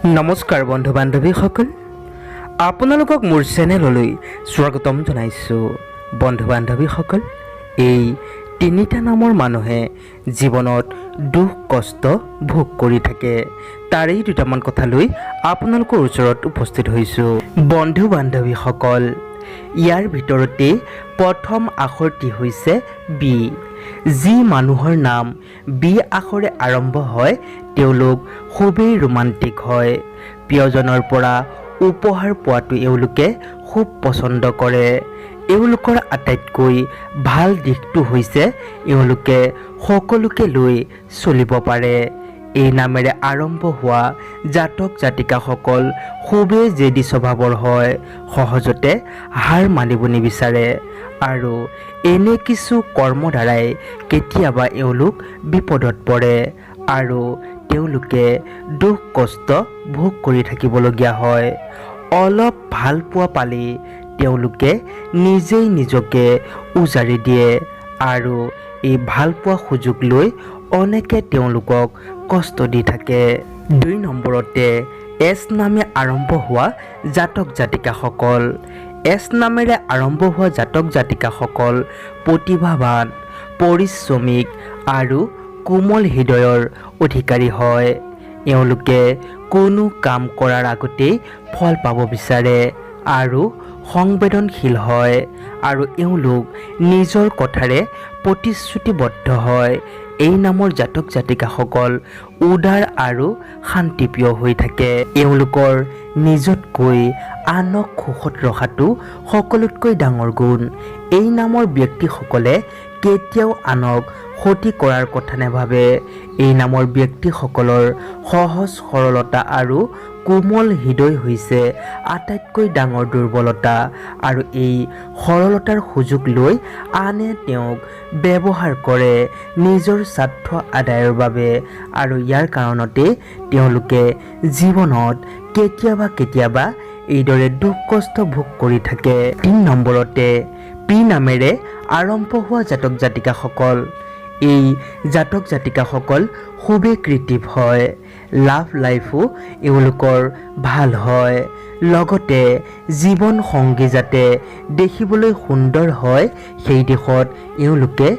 নমস্কাৰ বন্ধু বান্ধৱীসকল, আপোনালোকক মোৰ চেনেললৈ স্বাগতম জনাইছোঁ। বন্ধু বান্ধৱীসকল, এই তিনিটা নামৰ মানুহে জীৱনত দুখ কষ্ট ভোগ কৰি থাকে। তাৰেই দুটামান কথা লৈ আপোনালোকৰ ওচৰত উপস্থিত হৈছোঁ। বন্ধু বান্ধৱীসকল, ইয়াৰ ভিতৰতে প্ৰথম আখৰটি হৈছে বি। যি মানুহৰ নাম বি আখৰে আৰম্ভ হয় তেওঁলোক খুবেই ৰোমান্টিক হয়। প্ৰিয়জনৰ পৰা উপহাৰ পোৱাটো এওঁলোকে খুব পচন্দ কৰে। এওঁলোকৰ আটাইতকৈ ভাল দিশটো হৈছে এওঁলোকে সকলোকে লৈ চলিব পাৰে। এই নামেৰে আৰম্ভ হোৱা জাতক জাতিকাসকল খুবেই জেদী স্বভাৱৰ হয়, সহজতে হাৰ মানিব নিবিচাৰে আৰু এনে কিছু কৰ্ম দ্বাৰাই কেতিয়াবা এওঁলোক বিপদত পৰে আৰু তেওঁলোকে দুখ কষ্ট ভোগ কৰি থাকিবলগীয়া হয়। অলপ ভাল পোৱা পালেই তেওঁলোকে নিজেই নিজকে উজাৰি দিয়ে আৰু এই ভাল পোৱা সুযোগ লৈ অনেকে তেওঁলোকক কষ্ট দি থাকে। ২ নম্বৰতে এছ নামে আৰম্ভ হোৱা জাতক জাতিকাসকল। এছ নামেৰে আৰম্ভ হোৱা জাতক জাতিকাসকল প্ৰতিভাৱান, পৰিশ্ৰমিক আৰু কোমল হৃদয়ৰ অধিকাৰী হয়। এওঁলোকে কোনো কাম কৰাৰ আগতেই ফল পাব বিচাৰে আৰু সংবেদনশীল হয় আৰু এওঁলোক নিজৰ কথাৰে প্ৰতিশ্ৰুতিবদ্ধ হয়। এই নামৰ জাতক জাতিকাসকল উদাৰ আৰু শান্তিপ্ৰিয় হৈ থাকে। এওঁলোকৰ নিজতকৈ আনক সুখত ৰখাটো সকলোতকৈ ডাঙৰ গুণ। এই নামৰ ব্যক্তিসকলে কেতিয়াও আনক ক্ষতি কৰাৰ কথা নাভাবে। এই নামৰ ব্যক্তিসকলৰ সহজ সৰলতা আৰু কোমল হৃদয় হৈছে আটাইতকৈ ডাঙৰ দুৰ্বলতা আৰু এই সৰলতাৰ সুযোগ লৈ আনে তেওঁক ব্যৱহাৰ কৰে নিজৰ স্বাৰ্থ আদায়ৰ বাবে আৰু ইয়াৰ কাৰণতে তেওঁলোকে জীৱনত কেতিয়াবা এইদৰে দুখ কষ্ট ভোগ কৰি থাকে। ৩ নম্বৰতে পি নামেৰে আৰম্ভ হোৱা জাতক জাতিকাসকল। এই জাতক জাতিকাসকল খুবেই ক্ৰিয়েটিভ হয়। লাভ লাইফো এওঁলোকৰ ভাল হয়। লগতে জীৱন সংগী যাতে দেখিবলৈ সুন্দৰ হয় সেই দিশত এওঁলোকে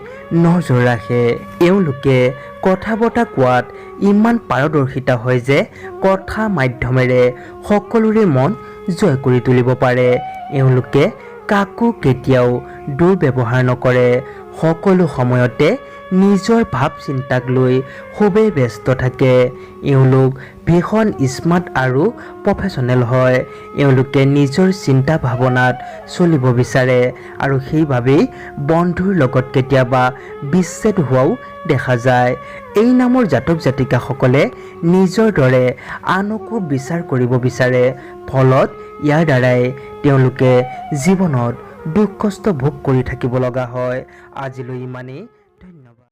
নজৰ ৰাখে। এওঁলোকে কথা বতৰা কোৱাত ইমান পাৰদৰ্শিতা হয় যে কথা মাধ্যমেৰে সকলোৰে মন জয় কৰি তুলিব পাৰে। এওঁলোকে কাকো কেতিয়াও দুৰ্ব্যৱহাৰ নকৰে। সকলো সময়তে নিজৰ ভাৱ চিন্তাক লৈ খুবেই ব্যস্ত থাকে। এওঁলোক ভীষণ স্মাৰ্ট আৰু প্ৰফেশ্যনেল হয়। এওঁলোকে নিজৰ চিন্তা ভাৱনাত চলিব বিচাৰে আৰু সেইবাবেই বন্ধুৰ লগত কেতিয়াবা বিচ্ছেদ হোৱাও দেখা যায়। এই নামৰ জাতক জাতিকাসকলে নিজৰ দৰে আনকো বিচাৰ কৰিব বিচাৰে। ফলত ইয়াৰ দ্বাৰাই তেওঁলোকে জীৱনত দুখ কষ্ট ভোগ কৰি থাকিব লগা হয়। আজিলৈ ইমানেই।